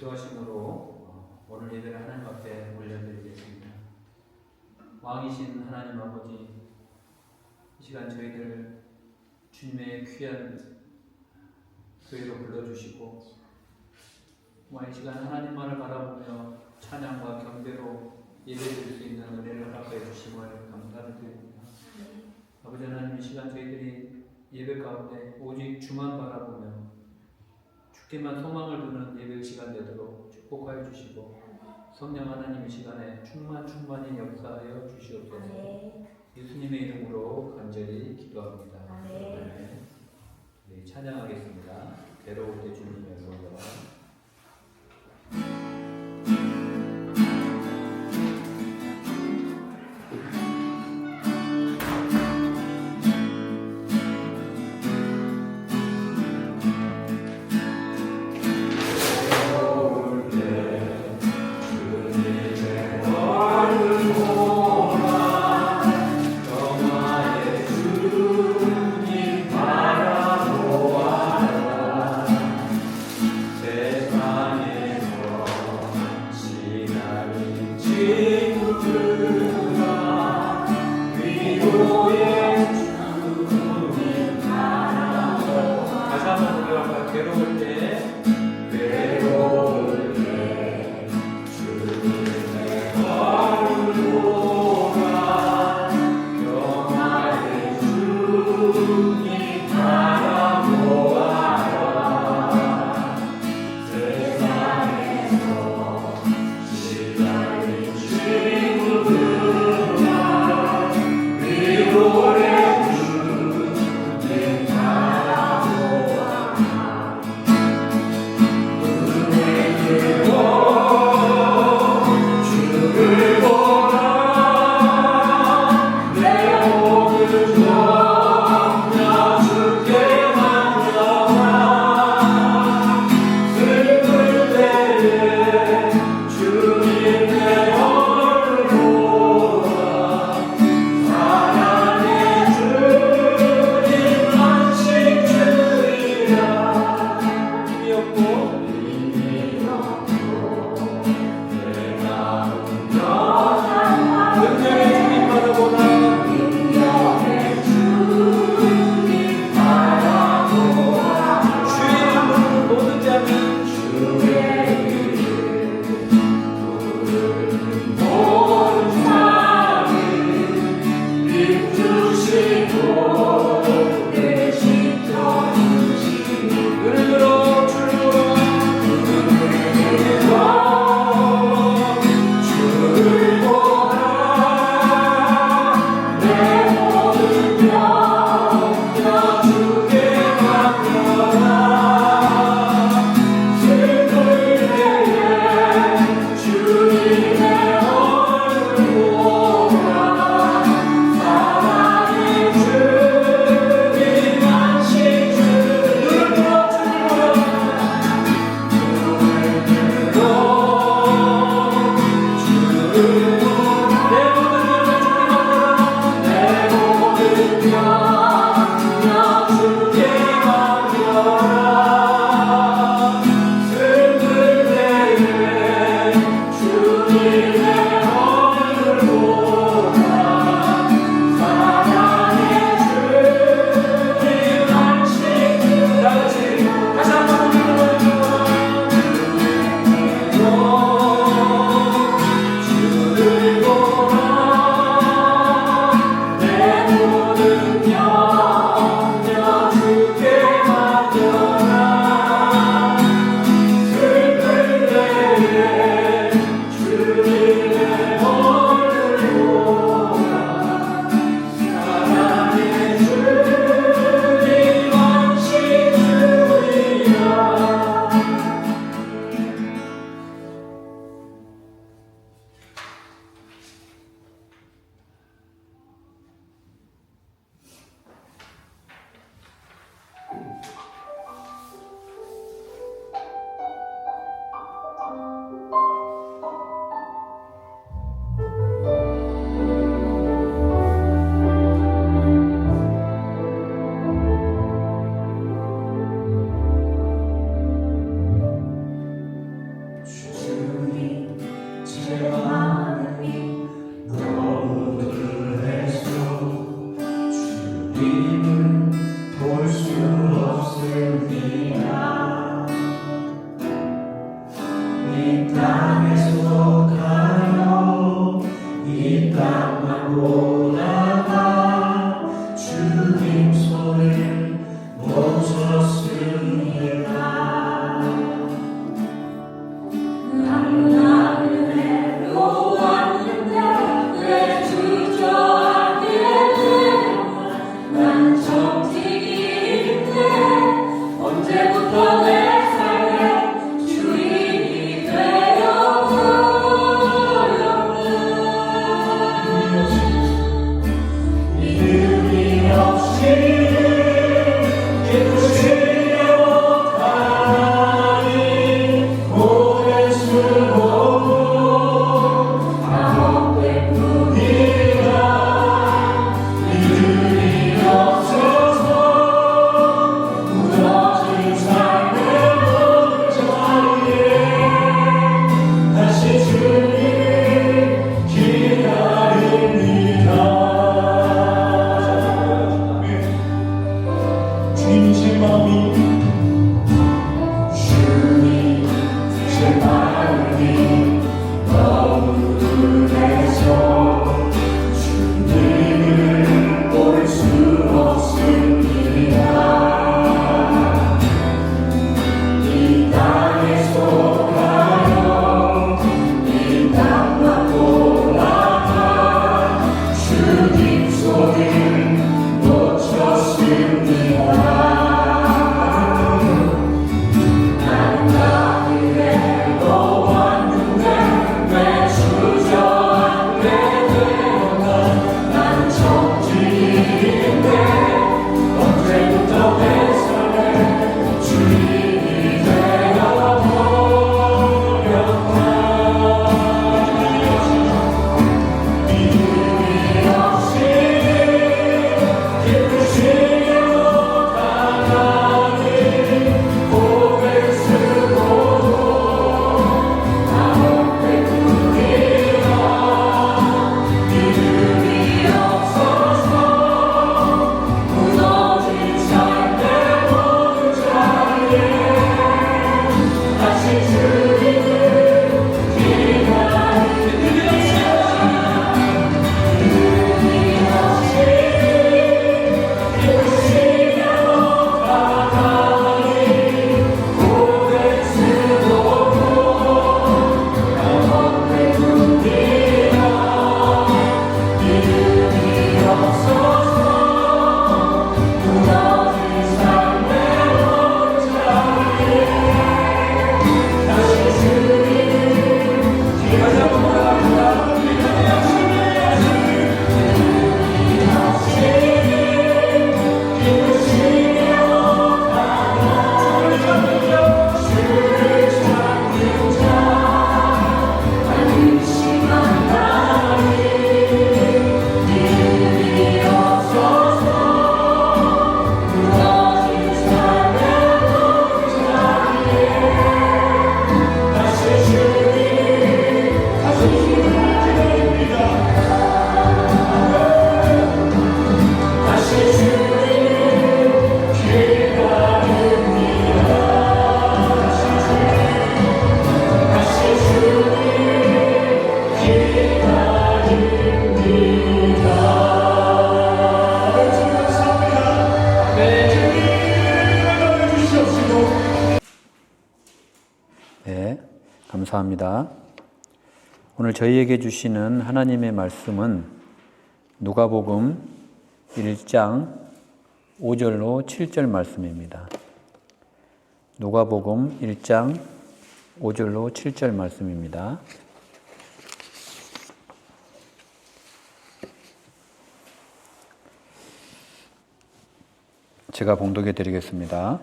기도하심으로 오늘 예배를 하나님 앞에 올려드리겠습니다. 왕이신 하나님 아버지, 이 시간 저희들 주님의 귀한 교회로 불러주시고 이 시간 하나님만을 바라보며 찬양과 경배로 예배드릴 수 있는 은혜를 허락하여 주심을 감사를 드립니다. 아버지 하나님, 이 시간 저희들이 예배 가운데 오직 주만 바라보며 주께만 소망을 두는 예배 시간 되도록 축복하여 주시고 성령 하나님 이 시간에 충만히 역사하여 주시옵소서. 예수님의 이름으로 간절히 기도합니다. 네. 네, 찬양하겠습니다. 괴로울 때 주님의 노래. 주님 감사합니다. 오늘 저희에게 주시는 하나님의 말씀은 누가복음 1장 5절로 7절 말씀입니다. 누가복음 1장 5절로 7절 말씀입니다. 제가 봉독해 드리겠습니다.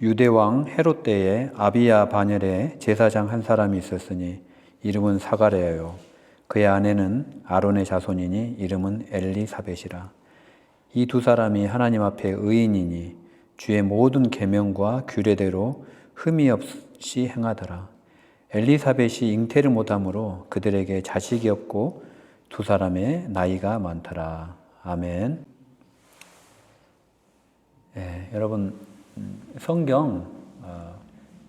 유대왕 헤롯 때에 아비야 반열에 제사장 한 사람이 있었으니 이름은 사가랴요. 그의 아내는 아론의 자손이니 이름은 엘리사벳이라. 이 두 사람이 하나님 앞에 의인이니 주의 모든 계명과 규례대로 흠이 없이 행하더라. 엘리사벳이 잉태를 못하므로 그들에게 자식이 없고 두 사람의 나이가 많더라. 아멘. 여러분, 성경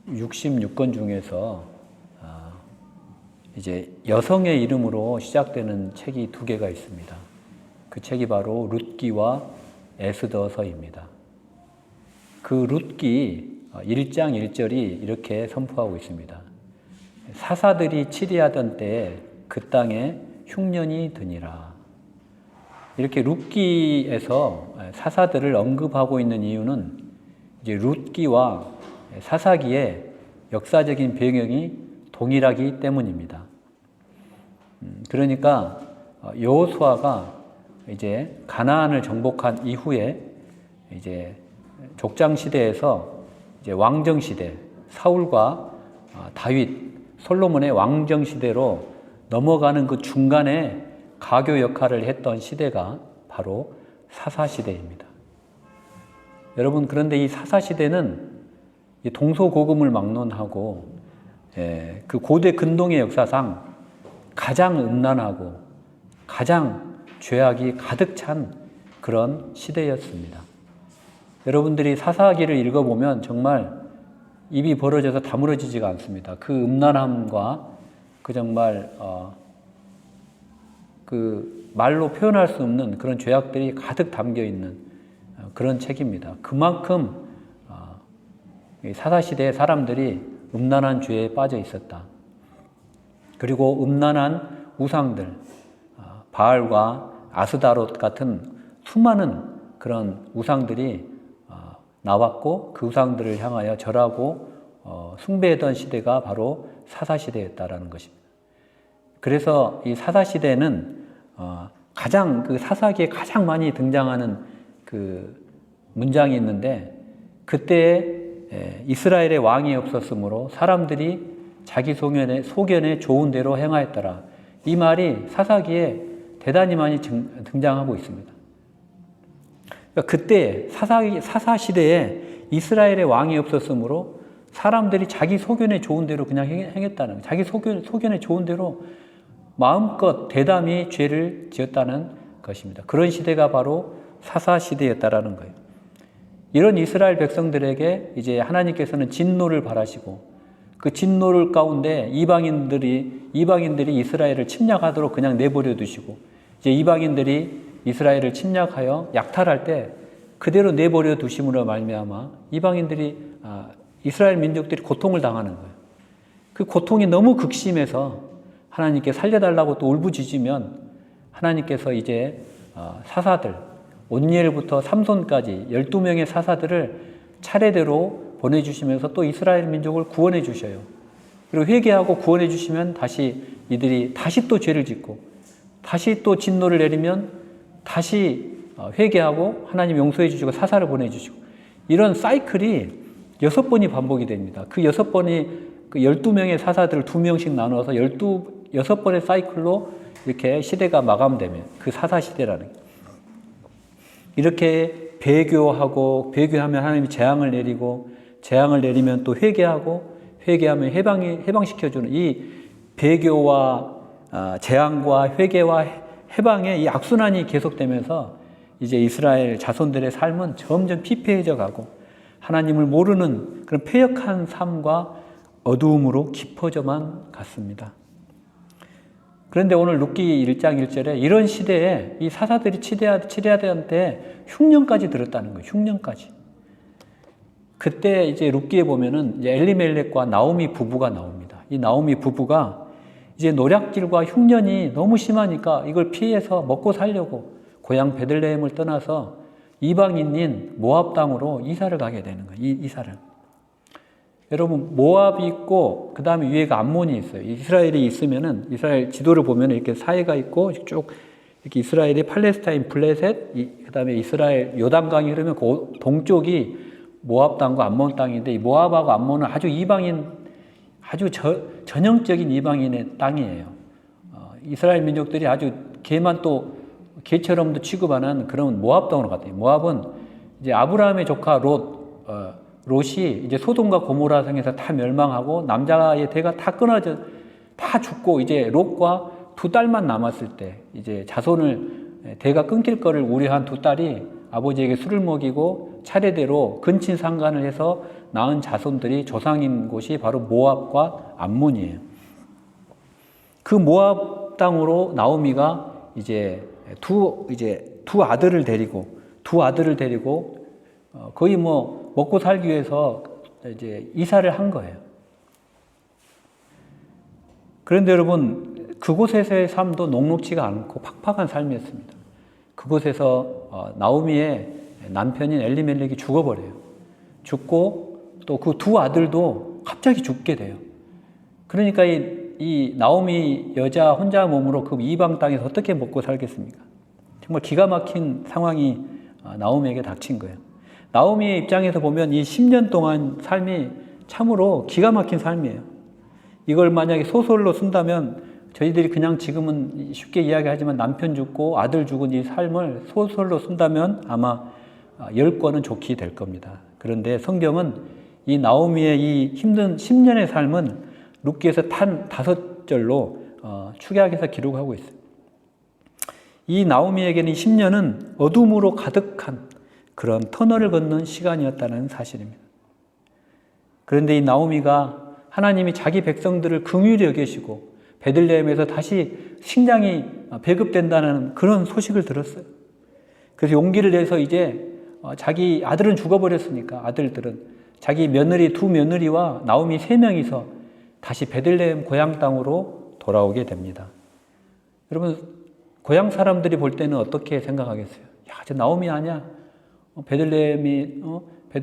66권 중에서 이제 여성의 이름으로 시작되는 책이 두 개가 있습니다. 그 책이 바로 룻기와 에스더서입니다. 그 룻기 1장 1절이 이렇게 선포하고 있습니다. 사사들이 치리하던 때에 그 땅에 흉년이 드니라. 이렇게 룻기에서 사사들을 언급하고 있는 이유는 이제 룻기와 사사기의 역사적인 배경이 동일하기 때문입니다. 그러니까 여호수아가 이제 가나안을 정복한 이후에 이제 족장 시대에서 이제 왕정 시대, 사울과 다윗, 솔로몬의 왕정 시대로 넘어가는 그 중간에 가교 역할을 했던 시대가 바로 사사시대입니다. 여러분, 그런데 이 사사시대는 동서고금을 막론하고 그 고대 근동의 역사상 가장 음란하고 가장 죄악이 가득 찬 그런 시대였습니다. 여러분들이 사사기를 읽어보면 정말 입이 벌어져서 다물어지지가 않습니다. 그 음란함과 그 정말 그 말로 표현할 수 없는 그런 죄악들이 가득 담겨 있는 그런 책입니다. 그만큼 사사시대의 사람들이 음란한 죄에 빠져 있었다. 그리고 음란한 우상들, 바알과 아스다롯 같은 수많은 그런 우상들이 나왔고 그 우상들을 향하여 절하고 숭배했던 시대가 바로 사사시대였다라는 것입니다. 그래서 이 사사시대는 가장 그 사사기에 가장 많이 등장하는 그 문장이 있는데, 그때에 이스라엘의 왕이 없었으므로 사람들이 자기 소견에 좋은 대로 행하였더라. 이 말이 사사기에 대단히 많이 등장하고 있습니다. 그러니까 그때 사사시대에 이스라엘의 왕이 없었으므로 사람들이 자기 소견에 좋은 대로 그냥 행했다는 거예요. 자기 소견에 좋은 대로 마음껏 대담히 죄를 지었다는 것입니다. 그런 시대가 바로 사사시대였다라는 거예요. 이런 이스라엘 백성들에게 이제 하나님께서는 진노를 바라시고 그 진노를 가운데 이방인들이 이스라엘을 침략하도록 그냥 내버려 두시고 이제 이방인들이 이스라엘을 침략하여 약탈할 때 그대로 내버려 두심으로 말미암아 이스라엘 민족들이 고통을 당하는 거예요. 그 고통이 너무 극심해서 하나님께 살려달라고 또 울부짖으면 하나님께서 이제 사사들 온니엘부터 삼손까지 12명의 사사들을 차례대로 보내주시면서 또 이스라엘 민족을 구원해 주셔요. 그리고 회개하고 구원해 주시면 다시 이들이 다시 또 죄를 짓고 다시 또 진노를 내리면 다시 회개하고 하나님 용서해 주시고 사사를 보내주시고 이런 사이클이 6번이 반복이 됩니다. 그 6번이 그 12명의 사사들을 2명씩 나누어서 6번의 사이클로 이렇게 시대가 마감되면 그 사사시대라는 게 이렇게 배교하면 하나님이 재앙을 내리고 재앙을 내리면 또 회개하고 회개하면 해방시켜주는 이 배교와 재앙과 회개와 해방의 이 악순환이 계속되면서 이제 이스라엘 자손들의 삶은 점점 피폐해져 가고 하나님을 모르는 그런 패역한 삶과 어두움으로 깊어져만 갔습니다. 그런데 오늘 룻기 1장 1절에 이런 시대에 이 사사들이 치려하던 때 흉년까지 들었다는 거예요. 흉년까지. 그때 이제 룻기에 보면은 이제 엘리멜렉과 나오미 부부가 나옵니다. 이 나오미 부부가 이제 노략질과 흉년이 너무 심하니까 이걸 피해서 먹고 살려고 고향 베들레헴을 떠나서 이방인인 모압 땅으로 이사를 가게 되는 거예요. 이사를. 여러분, 모압이 있고 그 다음에 위에가 암몬이 있어요. 이스라엘이 있으면은 이스라엘 지도를 보면 이렇게 사이가 있고 쭉 이렇게 이스라엘이 팔레스타인 블레셋, 그 다음에 이스라엘 요단강이 흐르면 그 동쪽이 모압 땅과 암몬 땅인데 이 모압하고 암몬은 아주 이방인, 아주 전형적인 이방인의 땅이에요. 이스라엘 민족들이 아주 개만 또 개처럼도 취급하는 그런 모압 땅으로 갔대요. 모압은 이제 아브라함의 조카 롯이 이제 소돔과 고모라 성에서 다 멸망하고 남자의 대가 다 끊어져 다 죽고 이제 롯과 두 딸만 남았을 때 이제 자손을 대가 끊길 거를 우려한 두 딸이 아버지에게 술을 먹이고 차례대로 근친 상간을 해서 낳은 자손들이 조상인 곳이 바로 모압과 암몬이에요. 그 모압 땅으로 나오미가 이제 두 아들을 데리고 거의 뭐 먹고 살기 위해서 이제 이사를 한 거예요. 그런데 여러분, 그곳에서의 삶도 녹록지가 않고 팍팍한 삶이었습니다. 그곳에서 나오미의 남편인 엘리멜렉이 죽어버려요. 죽고 또 그 두 아들도 갑자기 죽게 돼요. 그러니까 이 나오미 여자 혼자 몸으로 그 이방 땅에서 어떻게 먹고 살겠습니까? 정말 기가 막힌 상황이 나오미에게 닥친 거예요. 나오미의 입장에서 보면 이 10년 동안 삶이 참으로 기가 막힌 삶이에요. 이걸 만약에 소설로 쓴다면 저희들이 그냥 지금은 쉽게 이야기하지만 남편 죽고 아들 죽은 이 삶을 소설로 쓴다면 아마 10권은 좋게 될 겁니다. 그런데 성경은 이 나오미의 이 힘든 10년의 삶은 룻기에서 탄 5절로 축약해서 기록하고 있어요. 이 나오미에게는 이 10년은 어둠으로 가득한 그런 터널을 걷는 시간이었다는 사실입니다. 그런데 이 나오미가 하나님이 자기 백성들을 긍휼히 여기시고 베들레헴에서 다시 식량이 배급된다는 그런 소식을 들었어요. 그래서 용기를 내서 이제 자기 아들은 죽어버렸으니까 아들들은 자기 며느리 두 며느리와 나오미 3명이서 다시 베들레헴 고향 땅으로 돌아오게 됩니다. 여러분, 고향 사람들이 볼 때는 어떻게 생각하겠어요? 야, 저 나오미 아니야? 베들레헴이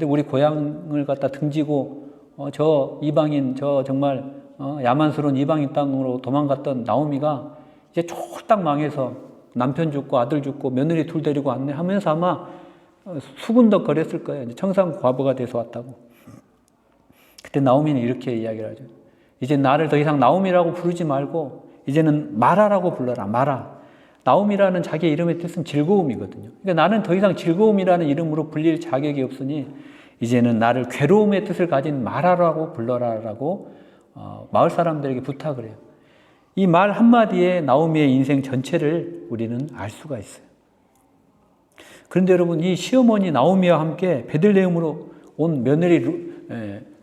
우리 고향을 갖다 등지고 저 이방인, 저 정말 야만스러운 이방인 땅으로 도망갔던 나오미가 이제 쫄딱 망해서 남편 죽고 아들 죽고 며느리 둘 데리고 왔네 하면서 아마 수군덕 거렸을 거예요. 이제 청산 과부가 돼서 왔다고. 그때 나오미는 이렇게 이야기를 하죠. 이제 나를 더 이상 나오미라고 부르지 말고 이제는 마라라고 불러라. 마라. 나오미라는 자기의 이름의 뜻은 즐거움이거든요. 그러니까 나는 더 이상 즐거움이라는 이름으로 불릴 자격이 없으니 이제는 나를 괴로움의 뜻을 가진 마라라고 불러라라고 마을 사람들에게 부탁을 해요. 이 말 한마디에 나오미의 인생 전체를 우리는 알 수가 있어요. 그런데 여러분, 이 시어머니 나오미와 함께 베들레헴으로 온 며느리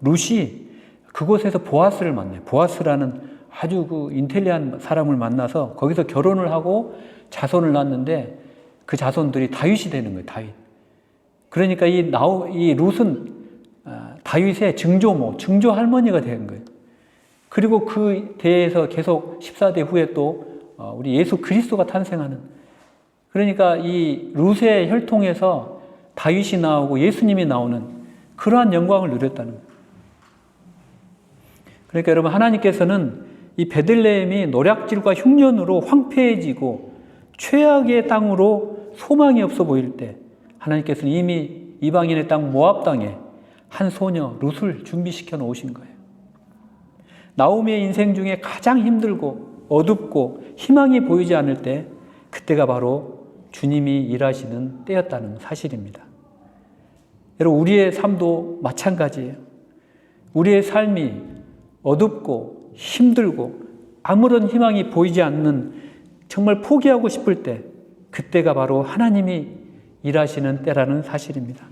룻이 그곳에서 보아스를 만나요. 보아스라는 아주 그 인텔리한 사람을 만나서 거기서 결혼을 하고 자손을 낳았는데 그 자손들이 다윗이 되는 거예요. 다윗. 그러니까 이 룻은 다윗의 증조모, 증조 할머니가 된 거예요. 그리고 그 대에서 계속 14대 후에 또 우리 예수 그리스도가 탄생하는, 그러니까 이 룻의 혈통에서 다윗이 나오고 예수님이 나오는 그러한 영광을 누렸다는 거예요. 그러니까 여러분, 하나님께서는 이 베들레헴이 노략질과 흉년으로 황폐해지고 최악의 땅으로 소망이 없어 보일 때 하나님께서는 이미 이방인의 땅 모압 땅에 한 소녀 룻을 준비시켜 놓으신 거예요. 나오미의 인생 중에 가장 힘들고 어둡고 희망이 보이지 않을 때 그때가 바로 주님이 일하시는 때였다는 사실입니다. 여러분, 우리의 삶도 마찬가지예요. 우리의 삶이 어둡고 힘들고 아무런 희망이 보이지 않는, 정말 포기하고 싶을 때 그때가 바로 하나님이 일하시는 때라는 사실입니다.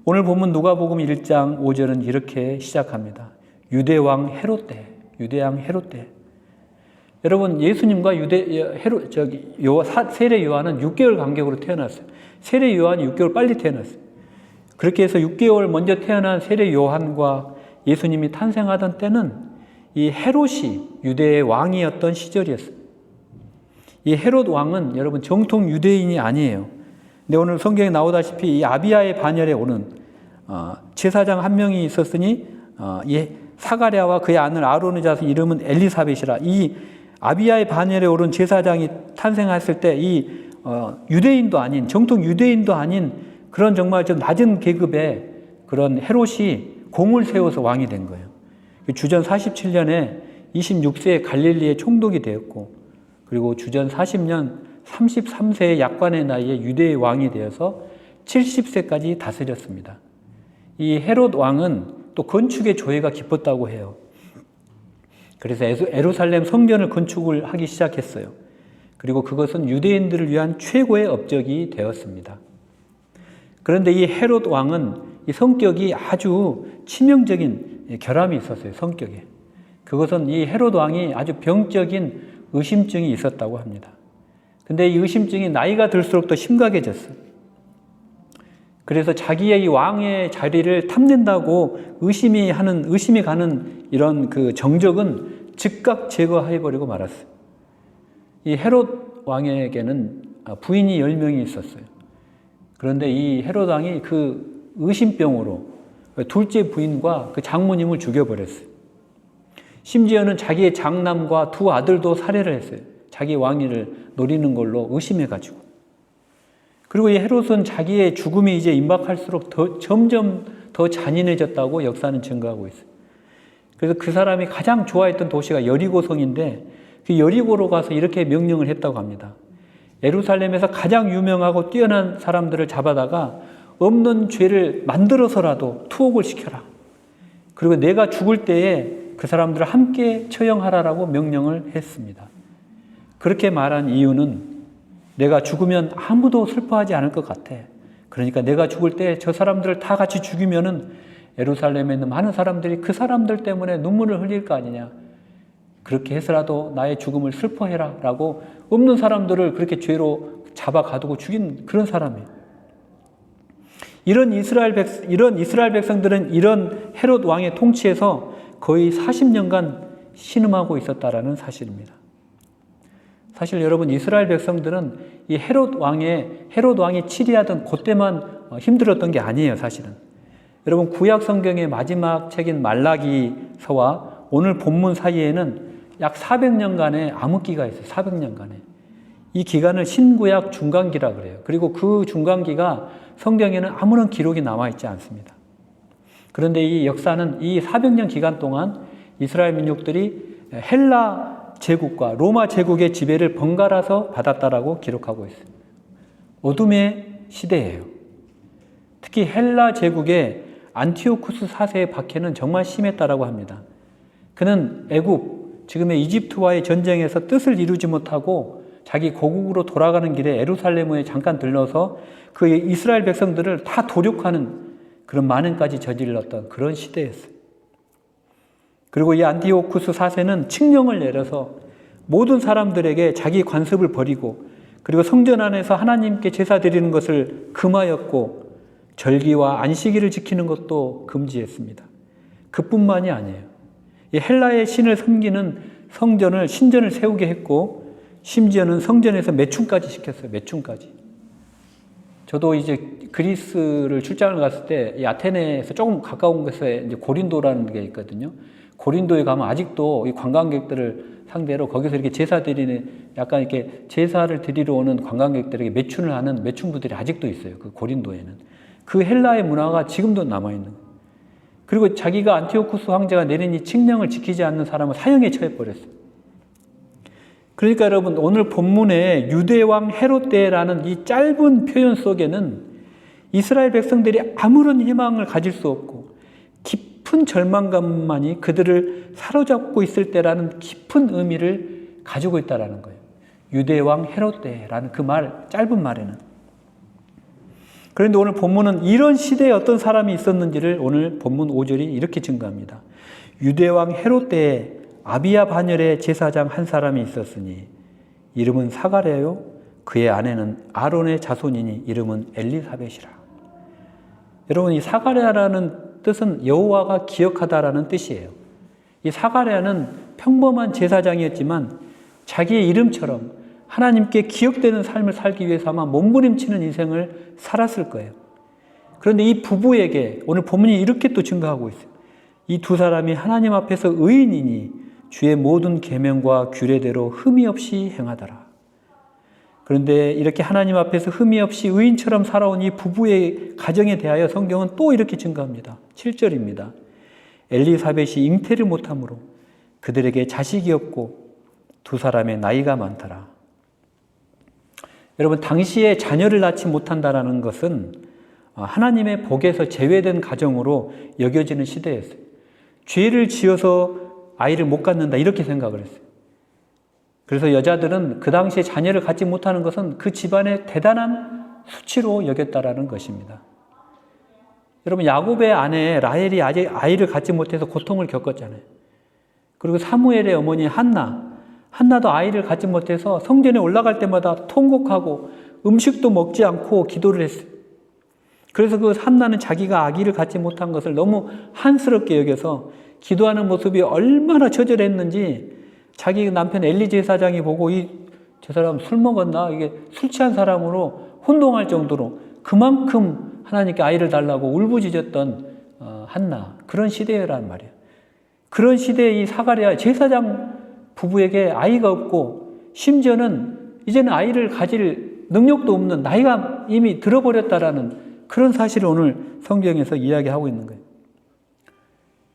오늘 본문 누가복음 1장 5절은 이렇게 시작합니다. 유대왕 헤롯 때. 여러분, 예수님과 세례 요한은 6개월 간격으로 태어났어요. 세례 요한이 6개월 빨리 태어났어요. 그렇게 해서 6개월 먼저 태어난 세례 요한과 예수님이 탄생하던 때는 이 헤롯이 유대의 왕이었던 시절이었어요. 이 헤롯 왕은 여러분 정통 유대인이 아니에요. 근데 오늘 성경에 나오다시피 이 아비야의 반열에 오른 제사장 한 명이 있었으니 이 사가랴와 그의 아들 아론의 자손 이름은 엘리사벳이라. 이 아비야의 반열에 오른 제사장이 탄생했을 때 이 유대인도 아닌 정통 유대인도 아닌 그런 정말 좀 낮은 계급의 그런 헤롯이 공을 세워서 왕이 된 거예요. 주전 47년에 26세에 갈릴리에 총독이 되었고, 그리고 주전 40년 33세의 약관의 나이에 유대의 왕이 되어서 70세까지 다스렸습니다. 이 헤롯 왕은 또 건축의 조예가 깊었다고 해요. 그래서 예루살렘 성전을 건축을 하기 시작했어요. 그리고 그것은 유대인들을 위한 최고의 업적이 되었습니다. 그런데 이 헤롯 왕은 이 성격이 아주 치명적인 결함이 있었어요. 성격에. 그것은 이 헤롯 왕이 아주 병적인 의심증이 있었다고 합니다. 근데 이 의심증이 나이가 들수록 더 심각해졌어요. 그래서 자기의 이 왕의 자리를 탐낸다고 의심이 가는 이런 그 정적은 즉각 제거해버리고 말았어요. 이 헤롯 왕에게는 부인이 10명이 있었어요. 그런데 이 헤롯 왕이 그 의심병으로 둘째 부인과 그 장모님을 죽여버렸어요. 심지어는 자기의 장남과 두 아들도 살해를 했어요. 자기 왕위를 노리는 걸로 의심해가지고. 그리고 이 헤롯은 자기의 죽음이 이제 임박할수록 점점 더 잔인해졌다고 역사는 증거하고 있어요. 그래서 그 사람이 가장 좋아했던 도시가 여리고성인데 그 여리고로 가서 이렇게 명령을 했다고 합니다. 예루살렘에서 가장 유명하고 뛰어난 사람들을 잡아다가 없는 죄를 만들어서라도 투옥을 시켜라. 그리고 내가 죽을 때에 그 사람들을 함께 처형하라라고 명령을 했습니다. 그렇게 말한 이유는 내가 죽으면 아무도 슬퍼하지 않을 것 같아. 그러니까 내가 죽을 때 저 사람들을 다 같이 죽이면은 예루살렘에 있는 많은 사람들이 그 사람들 때문에 눈물을 흘릴 거 아니냐. 그렇게 해서라도 나의 죽음을 슬퍼해라 라고 없는 사람들을 그렇게 죄로 잡아 가두고 죽인 그런 사람이에요. 이런 이스라엘 백성들은 이런 헤롯 왕의 통치에서 거의 40년간 신음하고 있었다라는 사실입니다. 사실 여러분 이스라엘 백성들은 이 헤롯 왕이 치리하던 그때만 힘들었던 게 아니에요, 사실은. 여러분 구약 성경의 마지막 책인 말라기서와 오늘 본문 사이에는 약 400년간의 암흑기가 있어요. 400년간의. 이 기간을 신구약 중간기라 그래요. 그리고 그 중간기가 성경에는 아무런 기록이 남아있지 않습니다. 그런데 이 역사는 이 400년 기간 동안 이스라엘 민족들이 헬라 제국과 로마 제국의 지배를 번갈아서 받았다라고 기록하고 있어요. 어둠의 시대예요. 특히 헬라 제국의 안티오쿠스 4세의 박해는 정말 심했다라고 합니다. 그는 애굽, 지금의 이집트와의 전쟁에서 뜻을 이루지 못하고 자기 고국으로 돌아가는 길에 예루살렘에 잠깐 들러서 그 이스라엘 백성들을 다 도륙하는 그런 만행까지 저질렀던 그런 시대였어요. 그리고 이 안티오쿠스 4세는 칙령을 내려서 모든 사람들에게 자기 관습을 버리고 그리고 성전 안에서 하나님께 제사 드리는 것을 금하였고 절기와 안식일을 지키는 것도 금지했습니다. 그뿐만이 아니에요. 이 헬라의 신을 섬기는 신전을 세우게 했고 심지어는 성전에서 매춘까지 시켰어요. 매춘까지. 저도 이제 그리스를 출장을 갔을 때 이 아테네에서 조금 가까운 곳에 이제 고린도라는 게 있거든요. 고린도에 가면 아직도 이 관광객들을 상대로 거기서 이렇게 제사 드리는 약간 이렇게 제사를 드리러 오는 관광객들에게 매춘을 하는 매춘부들이 아직도 있어요. 그 고린도에는. 그 헬라의 문화가 지금도 남아있는 거예요. 그리고 자기가 안티오쿠스 황제가 내린 이 칙령을 지키지 않는 사람을 사형에 처해버렸어요. 그러니까 여러분 오늘 본문에 유대왕 헤롯 때라는 이 짧은 표현 속에는 이스라엘 백성들이 아무런 희망을 가질 수 없고 깊은 절망감만이 그들을 사로잡고 있을 때라는 깊은 의미를 가지고 있다는 거예요. 유대왕 헤롯 때라는 그 짧은 말에는. 그런데 오늘 본문은 이런 시대에 어떤 사람이 있었는지를 오늘 본문 5절이 이렇게 증거합니다. 유대왕 헤롯 때에 아비야 반열의 제사장 한 사람이 있었으니 이름은 사가랴요 그의 아내는 아론의 자손이니 이름은 엘리사벳이라. 여러분, 이 사가랴라는 뜻은 여호와가 기억하다라는 뜻이에요. 이 사가랴는 평범한 제사장이었지만 자기의 이름처럼 하나님께 기억되는 삶을 살기 위해서 아마 몸부림치는 인생을 살았을 거예요. 그런데 이 부부에게 오늘 본문이 이렇게 또 증거하고 있어요. 이 두 사람이 하나님 앞에서 의인이니 주의 모든 계명과 규례대로 흠이 없이 행하더라. 그런데 이렇게 하나님 앞에서 흠이 없이 의인처럼 살아온 이 부부의 가정에 대하여 성경은 또 이렇게 증거합니다. 7절입니다. 엘리사벳이 잉태를 못하므로 그들에게 자식이 없고 두 사람의 나이가 많더라. 여러분, 당시에 자녀를 낳지 못한다라는 것은 하나님의 복에서 제외된 가정으로 여겨지는 시대였어요. 죄를 지어서 아이를 못 갖는다 이렇게 생각을 했어요. 그래서 여자들은 그 당시에 자녀를 갖지 못하는 것은 그 집안의 대단한 수치로 여겼다라는 것입니다. 여러분, 야곱의 아내 라헬이 아직 아이를 갖지 못해서 고통을 겪었잖아요. 그리고 사무엘의 어머니 한나도 아이를 갖지 못해서 성전에 올라갈 때마다 통곡하고 음식도 먹지 않고 기도를 했어요. 그래서 그 한나는 자기가 아기를 갖지 못한 것을 너무 한스럽게 여겨서 기도하는 모습이 얼마나 처절했는지 자기 남편 엘리 제사장이 보고 저 사람 술 먹었나? 이게 술 취한 사람으로 혼동할 정도로 그만큼 하나님께 아이를 달라고 울부짖었던 한나, 그런 시대란 말이에요. 그런 시대에 이 사가랴 제사장 부부에게 아이가 없고 심지어는 이제는 아이를 가질 능력도 없는 나이가 이미 들어버렸다라는 그런 사실을 오늘 성경에서 이야기하고 있는 거예요.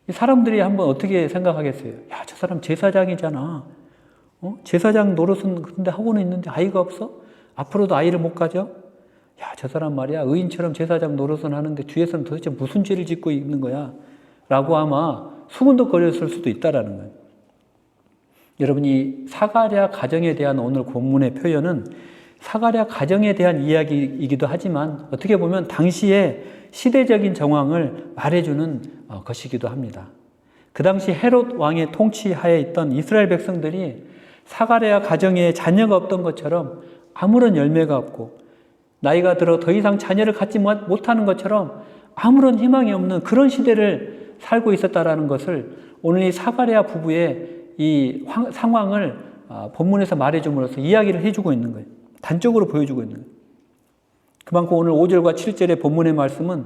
사람들이 한번 어떻게 생각하겠어요? 야, 저 사람 제사장이잖아. 제사장 노릇은 근데 하고는 있는데 아이가 없어? 앞으로도 아이를 못 가져? 야, 저 사람 말이야, 의인처럼 제사장 노릇은 하는데 뒤에서는 도대체 무슨 죄를 짓고 있는 거야? 라고 아마 수군덕거렸을 수도 있다라는 거예요. 여러분, 이 사가랴 가정에 대한 오늘 본문의 표현은 사가랴 가정에 대한 이야기이기도 하지만 어떻게 보면 당시의 시대적인 정황을 말해주는 것이기도 합니다. 그 당시 헤롯 왕의 통치하에 있던 이스라엘 백성들이 사가랴 가정에 자녀가 없던 것처럼 아무런 열매가 없고 나이가 들어 더 이상 자녀를 갖지 못하는 것처럼 아무런 희망이 없는 그런 시대를 살고 있었다라는 것을 오늘 이 사가랴 부부의 이 상황을 본문에서 말해줌으로써 이야기를 해주고 있는 거예요. 단적으로 보여주고 있는 거예요. 그만큼 오늘 5절과 7절의 본문의 말씀은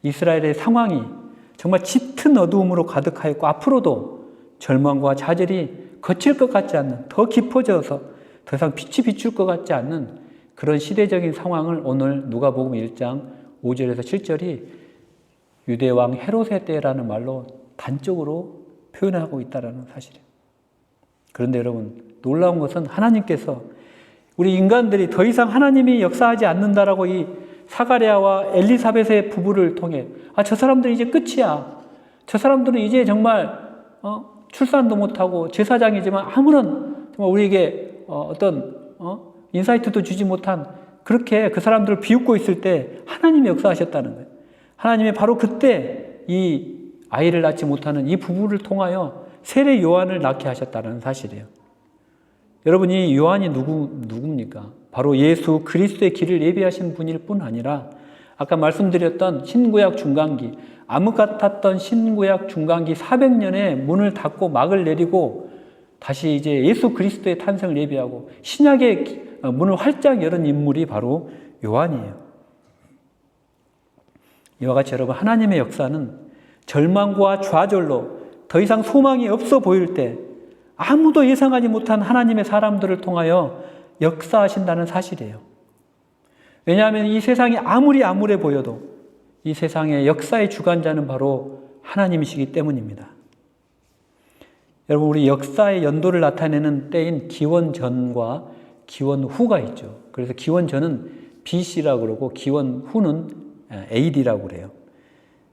이스라엘의 상황이 정말 짙은 어두움으로 가득하였고 앞으로도 절망과 좌절이 거칠 것 같지 않는, 더 깊어져서 더 이상 빛이 비출 것 같지 않는 그런 시대적인 상황을 오늘 누가복음 1장 5절에서 7절이 유대왕 헤롯의 때라는 말로 단적으로 표현하고 있다는 사실이에요. 그런데 여러분, 놀라운 것은 하나님께서 우리 인간들이 더 이상 하나님이 역사하지 않는다라고 이 사가랴와 엘리사벳의 부부를 통해 저 사람들은 이제 끝이야. 저 사람들은 이제 정말 출산도 못하고 제사장이지만 아무런 정말 우리에게 어떤 인사이트도 주지 못한 그렇게 그 사람들을 비웃고 있을 때 하나님이 역사하셨다는 거예요. 하나님이 바로 그때 이 아이를 낳지 못하는 이 부부를 통하여 세례 요한을 낳게 하셨다는 사실이에요. 여러분, 이 요한이 누굽니까? 바로 예수 그리스도의 길을 예비하신 분일 뿐 아니라 아까 말씀드렸던 신구약 중간기, 암흑 같았던 신구약 중간기 400년의 문을 닫고 막을 내리고 다시 이제 예수 그리스도의 탄생을 예비하고 신약의 문을 활짝 여는 인물이 바로 요한이에요. 이와 같이 여러분, 하나님의 역사는 절망과 좌절로 더 이상 소망이 없어 보일 때 아무도 예상하지 못한 하나님의 사람들을 통하여 역사하신다는 사실이에요. 왜냐하면 이 세상이 아무리 암울해 보여도 이 세상의 역사의 주관자는 바로 하나님이시기 때문입니다. 여러분, 우리 역사의 연도를 나타내는 때인 기원전과 기원후가 있죠. 그래서 기원전은 BC라고 그러고 기원후는 AD라고 그래요.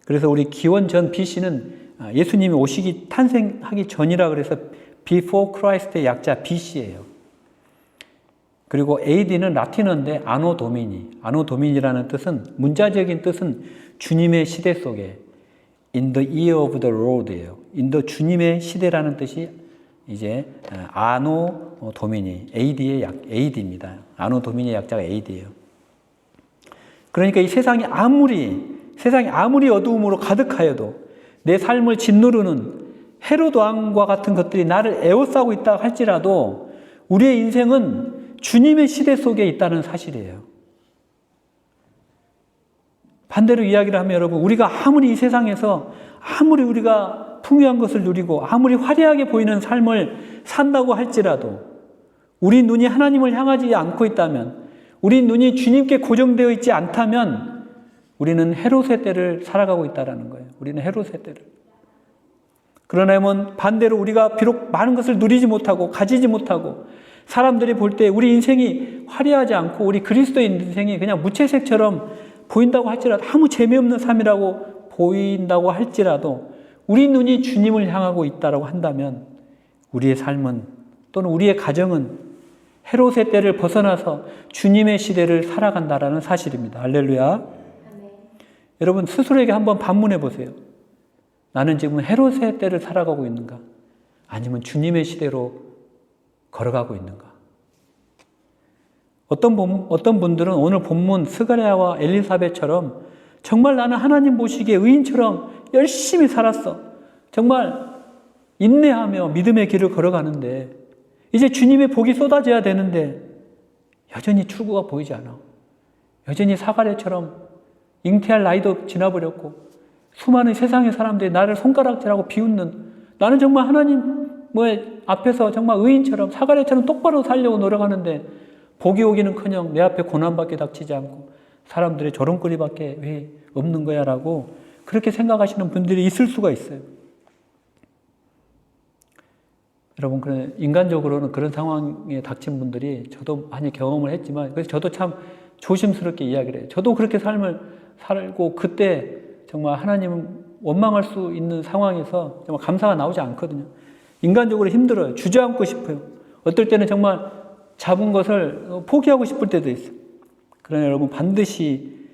그래서 우리 기원전 BC는 예수님이 오시기 탄생하기 전이라 그래서 Before Christ의 약자 BC예요. 그리고 AD는 라틴어인데 아노 도미니. 아노 도미니라는 뜻은, 문자적인 뜻은 주님의 시대 속에, In the year of the Lord예요. 인도 주님의 시대라는 뜻이 이제 아노 도미니, AD입니다. 아노 도미니의 약자가 AD예요. 그러니까 이 세상이 아무리 세상이 아무리 어두움으로 가득하여도 내 삶을 짓누르는 헤롯 왕과 같은 것들이 나를 에워싸고 있다 할지라도 우리의 인생은 주님의 시대 속에 있다는 사실이에요. 반대로 이야기를 하면 여러분, 우리가 아무리 이 세상에서 아무리 우리가 풍요한 것을 누리고 아무리 화려하게 보이는 삶을 산다고 할지라도 우리 눈이 하나님을 향하지 않고 있다면, 우리 눈이 주님께 고정되어 있지 않다면 우리는 헤롯의 때를 살아가고 있다는 거예요. 우리는 헤롯의 때를. 그러나 반대로 우리가 비록 많은 것을 누리지 못하고 가지지 못하고 사람들이 볼 때 우리 인생이 화려하지 않고 우리 그리스도의 인생이 그냥 무채색처럼 보인다고 할지라도, 아무 재미없는 삶이라고 보인다고 할지라도 우리 눈이 주님을 향하고 있다고 한다면 우리의 삶은 또는 우리의 가정은 헤롯의 때를 벗어나서 주님의 시대를 살아간다라는 사실입니다. 할렐루야. 아멘. 여러분 스스로에게 한번 반문해 보세요. 나는 지금 헤롯의 때를 살아가고 있는가? 아니면 주님의 시대로 걸어가고 있는가? 어떤 분들은 오늘 본문 스가랴와 엘리사벳처럼 정말 나는 하나님 보시기에 의인처럼 열심히 살았어. 정말 인내하며 믿음의 길을 걸어가는데 이제 주님의 복이 쏟아져야 되는데 여전히 출구가 보이지 않아. 여전히 사가랴처럼 잉태할 나이도 지나버렸고 수많은 세상의 사람들이 나를 손가락질하고 비웃는, 나는 정말 하나님 앞에서 정말 의인처럼 사가랴처럼 똑바로 살려고 노력하는데 복이 오기는커녕 내 앞에 고난밖에 닥치지 않고 사람들의 조롱거리밖에 왜 없는 거야 라고 그렇게 생각하시는 분들이 있을 수가 있어요. 여러분, 인간적으로는 그런 상황에 닥친 분들이 저도 많이 경험을 했지만, 그래서 저도 참 조심스럽게 이야기를 해요. 저도 그렇게 삶을 살고 그때 정말 하나님은 원망할 수 있는 상황에서 정말 감사가 나오지 않거든요. 인간적으로 힘들어요. 주저앉고 싶어요. 어떨 때는 정말 잡은 것을 포기하고 싶을 때도 있어요. 그러나 여러분 반드시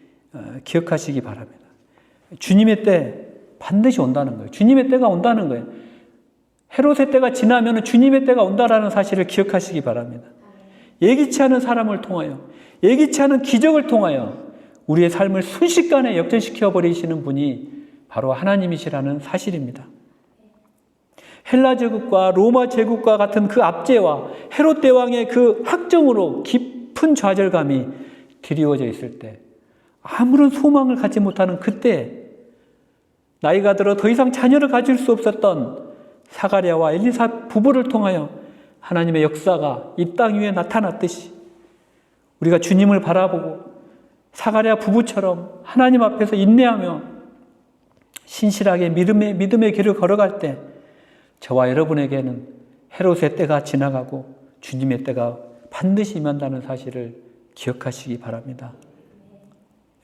기억하시기 바랍니다. 주님의 때 반드시 온다는 거예요. 주님의 때가 온다는 거예요. 헤롯의 때가 지나면 주님의 때가 온다라는 사실을 기억하시기 바랍니다. 예기치 않은 사람을 통하여, 예기치 않은 기적을 통하여 우리의 삶을 순식간에 역전시켜 버리시는 분이 바로 하나님이시라는 사실입니다. 헬라 제국과 로마 제국과 같은 그 압제와 헤롯 대왕의 그 학정으로 깊은 좌절감이 드리워져 있을 때, 아무런 소망을 갖지 못하는 그때, 나이가 들어 더 이상 자녀를 가질 수 없었던 사가랴와 엘리사 부부를 통하여 하나님의 역사가 이 땅 위에 나타났듯이 우리가 주님을 바라보고 사가랴 부부처럼 하나님 앞에서 인내하며 신실하게 믿음의 길을 걸어갈 때 저와 여러분에게는 헤롯의 때가 지나가고 주님의 때가 반드시 임한다는 사실을 기억하시기 바랍니다.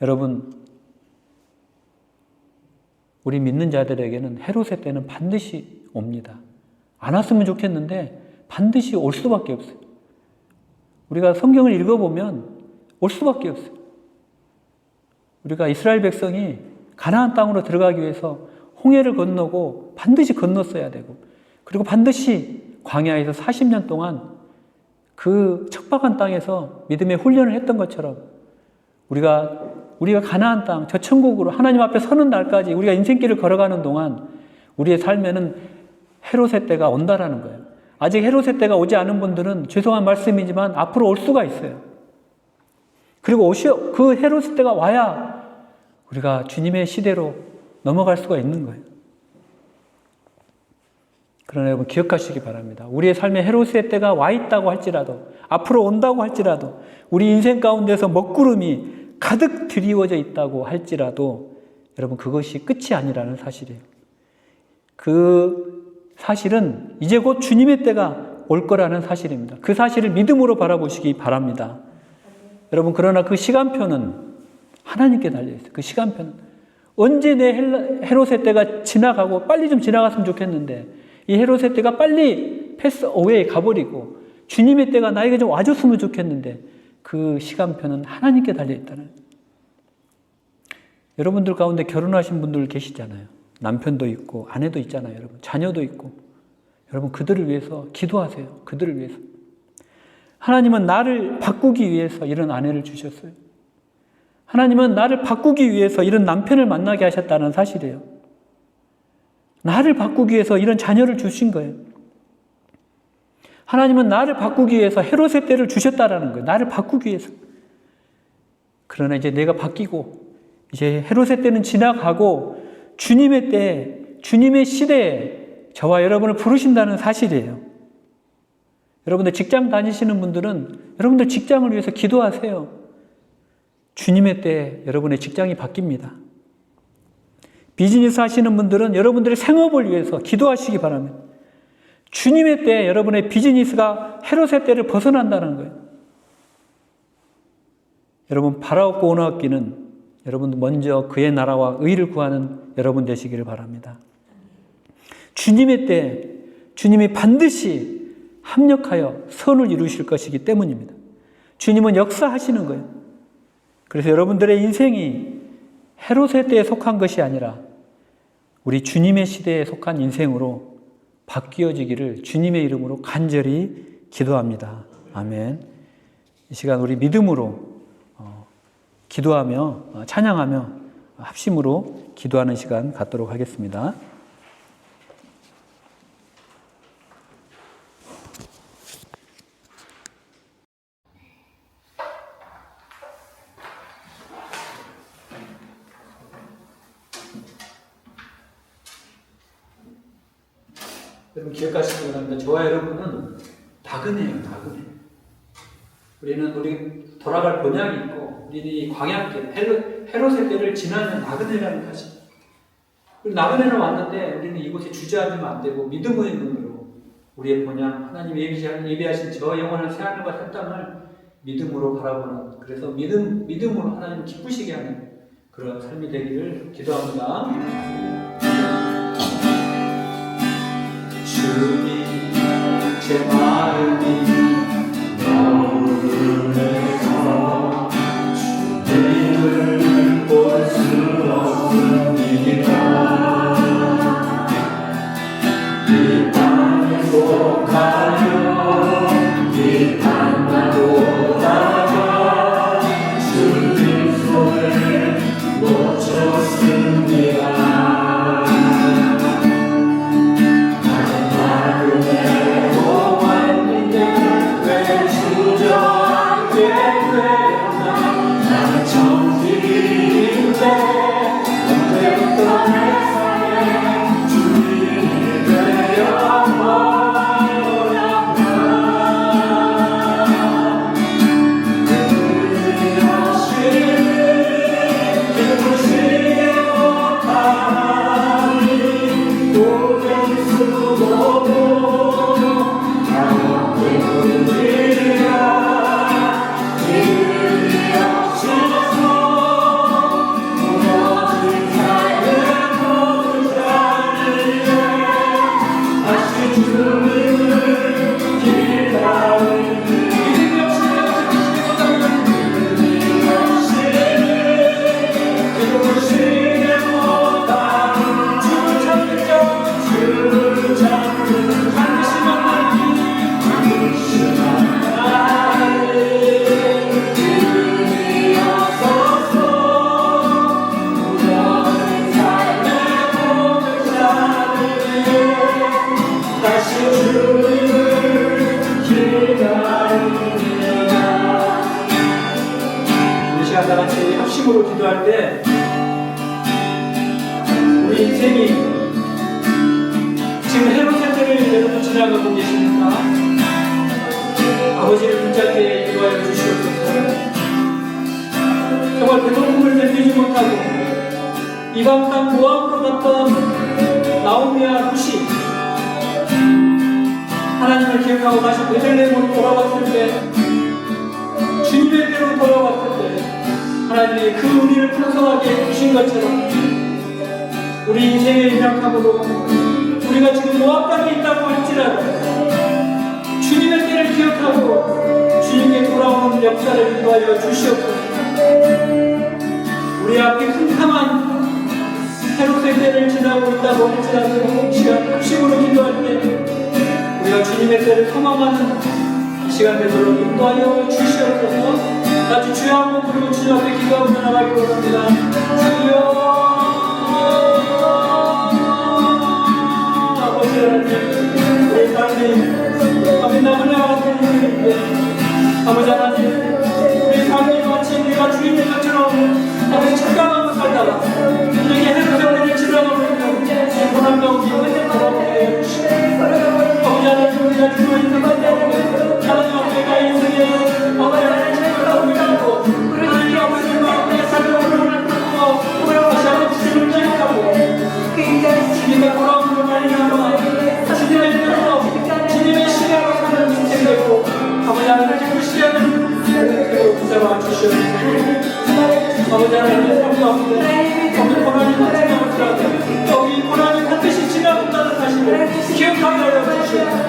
여러분, 우리 믿는 자들에게는 헤롯의 때는 반드시 옵니다. 안 왔으면 좋겠는데 반드시 올 수밖에 없어요. 우리가 성경을 읽어보면 올 수밖에 없어요. 우리가 이스라엘 백성이 가나안 땅으로 들어가기 위해서 홍해를 건너고 반드시 건넜어야 되고, 그리고 반드시 광야에서 40년 동안 그 척박한 땅에서 믿음의 훈련을 했던 것처럼 우리가 가나안 땅, 저 천국으로 하나님 앞에 서는 날까지 우리가 인생길을 걸어가는 동안 우리의 삶에는 헤롯의 때가 온다라는 거예요. 아직 헤롯의 때가 오지 않은 분들은 죄송한 말씀이지만 앞으로 올 수가 있어요. 그리고 그 헤롯의 때가 와야 우리가 주님의 시대로 넘어갈 수가 있는 거예요. 그러나 여러분 기억하시기 바랍니다. 우리의 삶에 헤롯의 때가 와 있다고 할지라도, 앞으로 온다고 할지라도, 우리 인생 가운데서 먹구름이 가득 드리워져 있다고 할지라도 여러분 그것이 끝이 아니라는 사실이에요. 그 사실은 이제 곧 주님의 때가 올 거라는 사실입니다. 그 사실을 믿음으로 바라보시기 바랍니다. 여러분, 그러나 그 시간표는 하나님께 달려있어요. 그 시간표는 언제 내 헤롯의 때가 지나가고 빨리 좀 지나갔으면 좋겠는데 이 헤롯의 때가 빨리 패스 어웨이 가버리고 주님의 때가 나에게 좀 와줬으면 좋겠는데 그 시간표는 하나님께 달려있다는. 여러분들 가운데 결혼하신 분들 계시잖아요. 남편도 있고 아내도 있잖아요. 여러분 자녀도 있고. 여러분 그들을 위해서 기도하세요. 그들을 위해서. 하나님은 나를 바꾸기 위해서 이런 아내를 주셨어요. 하나님은 나를 바꾸기 위해서 이런 남편을 만나게 하셨다는 사실이에요. 나를 바꾸기 위해서 이런 자녀를 주신 거예요. 하나님은 나를 바꾸기 위해서 헤롯의 때를 주셨다라는 거예요. 나를 바꾸기 위해서. 그러나 이제 내가 바뀌고 이제 헤롯의 때는 지나가고 주님의 때, 주님의 시대에 저와 여러분을 부르신다는 사실이에요. 여러분들 직장 다니시는 분들은 여러분들 직장을 위해서 기도하세요. 주님의 때 여러분의 직장이 바뀝니다. 비즈니스 하시는 분들은 여러분들의 생업을 위해서 기도하시기 바랍니다. 주님의 때 여러분의 비즈니스가 헤롯의 때를 벗어난다는 거예요. 여러분 바라옵고 원하옵기는 여러분 먼저 그의 나라와 의를 구하는 여러분 되시기를 바랍니다. 주님의 때 주님이 반드시 합력하여 선을 이루실 것이기 때문입니다. 주님은 역사하시는 거예요. 그래서 여러분들의 인생이 헤롯의 때에 속한 것이 아니라 우리 주님의 시대에 속한 인생으로 바뀌어지기를 주님의 이름으로 간절히 기도합니다. 아멘. 이 시간 우리 믿음으로 기도하며 찬양하며 합심으로 기도하는 시간 갖도록 하겠습니다. 여러분 기억하시기 바랍니다. 저와 여러분은 나그네예요, 나그네. 우리 돌아갈 본향이 있고, 우리는 이 광야길, 헤롯의 때를 지나는 나그네라는 사실. 우리 나그네로 왔는데 우리는 이곳에 주저앉으면 안 되고 믿음의 눈으로 우리의 본향, 하나님 예비하신 저 영원한 새하늘과 새 땅을 믿음으로 바라보는, 그래서 믿음으로 하나님 기쁘시게 하는 그런 삶이 되기를 기도합니다. 주님, 제 마음이 너울에서 주님을 볼 수 없습니다. 이 땅을 속하여 이 땅으로 나가 주님 손을 못 쳤습니다. 다 같이 합심으로 기도할 때 우리 인생이 지금 헤롯의 때를 여러분 지나가고 계십니까? 아버지를 붙잡게 기도하여 주시옵소서. 정말 배고픔을 견디지 못하고 이방 땅 모함으로 갔던 나오미와 룻이 하나님을 기억하고 다시 베들레헴으로 돌아왔을 때, 주님의 때로 돌아왔을 때 하나님이 그 우리를 풍성하게 해주신 것처럼 우리 인생의 연약함으로 우리가 지금 모압 땅에 있다고 할지라도 주님의 때를 기억하고 주님께 돌아오는 역사를 인도하여 주시옵소서. 우리 앞에 캄캄한 헤롯의 때를 지나고 있다고 할지라도 이 시간 합심으로 기도할 때 우리가 주님의 때를 탐험하는 이 시간 되도록 인도하여 주시옵소서. 같이 주여 한번 부르고 주님 앞에 기도하며 나가기로 합니다. 주여 아버지 하나님, 우리 삶이 너무나 흔한 일인데 아버지 하나님, 우리 삶이 마치 우리가 주인의 것처럼 아버지 착각하고 살다가 인생의 행동들을 지나가고 있는 이 고난 가운데 돌아오게 해주시고 아버지 하나님, 우리가 주님의 인생 가운데 하나님 앞에 가 인생의 아버지 하나님 책임을 믿고 하나님 아버지와 우리의 삶의 어려움을 풀고 다시 한번 주님을 기억하고 주님의 돌아옴으로 말미암아 주님의 뜻으로 주님의 시대로 사는 인생 되고 아버지 하나님 그 시대는 붙잡아 주시옵소서. 아버지 하나님의 삶 가운데 어느 고난이 지나갈지라도 또 이 고난이 반드시 지나간다는 사실을 기억하게 하여 주시옵소서.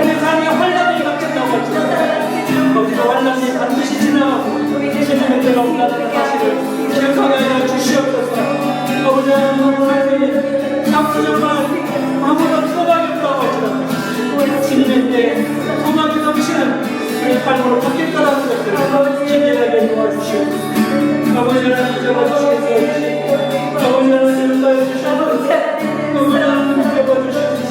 우리 삶이 환란이 닥친다고 할지라도 거기서 환란이 반드시 지나가고 주님의 때가 온다는 사실을 기억하게 하여 주시옵소서. 아버지 하나님, 삶이 정말 아무런 소망이 없다고 할지라도 주님의 때에 소망이 넘치는 우리 삶으로 바뀌었다는 것을 진리하게 도와주시옵소서. 아버지 하나님, 잡아주시옵소서. 아버지 하나님, 따여주시옵소서. 아버지 하나님, 잡아주시옵소서.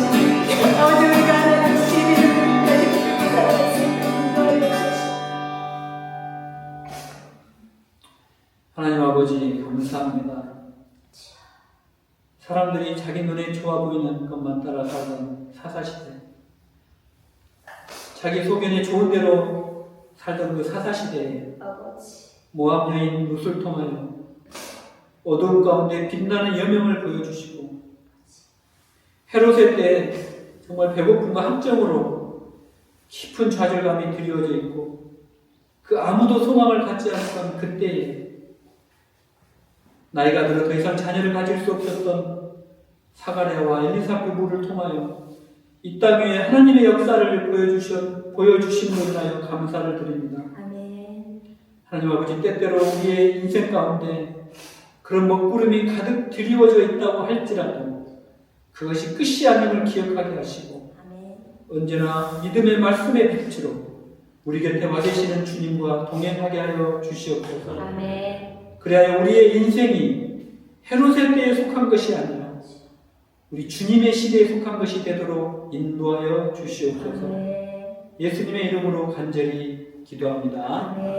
하나님 아버지, 감사합니다. 사람들이 자기 눈에 좋아 보이는 것만 따라 살던 사사시대, 자기 소견에 좋은 대로 살던 그 사사시대에 모압 여인 룻을 통하여 어두운 가운데 빛나는 여명을 보여주시고 헤롯의 때 정말 배고픔과 함정으로 깊은 좌절감이 드리워져 있고 그 아무도 소망을 갖지 않았던 그때에 나이가 들어 더 이상 자녀를 가질 수 없었던 사가랴와 엘리사 부부를 통하여 이 땅 위에 하나님의 역사를 보여주심으로 인하여 감사를 드립니다. 아멘. 하나님 아버지, 때때로 우리의 인생 가운데 그런 먹구름이 가득 드리워져 있다고 할지라도 그것이 끝이 아님을 기억하게 하시고 아멘. 언제나 믿음의 말씀의 빛으로 우리 곁에 와 계시는 주님과 동행하게 하여 주시옵소서. 아멘. 그래야 우리의 인생이 헤롯의 때에 속한 것이 아니라 우리 주님의 시대에 속한 것이 되도록 인도하여 주시옵소서. 아멘. 예수님의 이름으로 간절히 기도합니다. 아멘.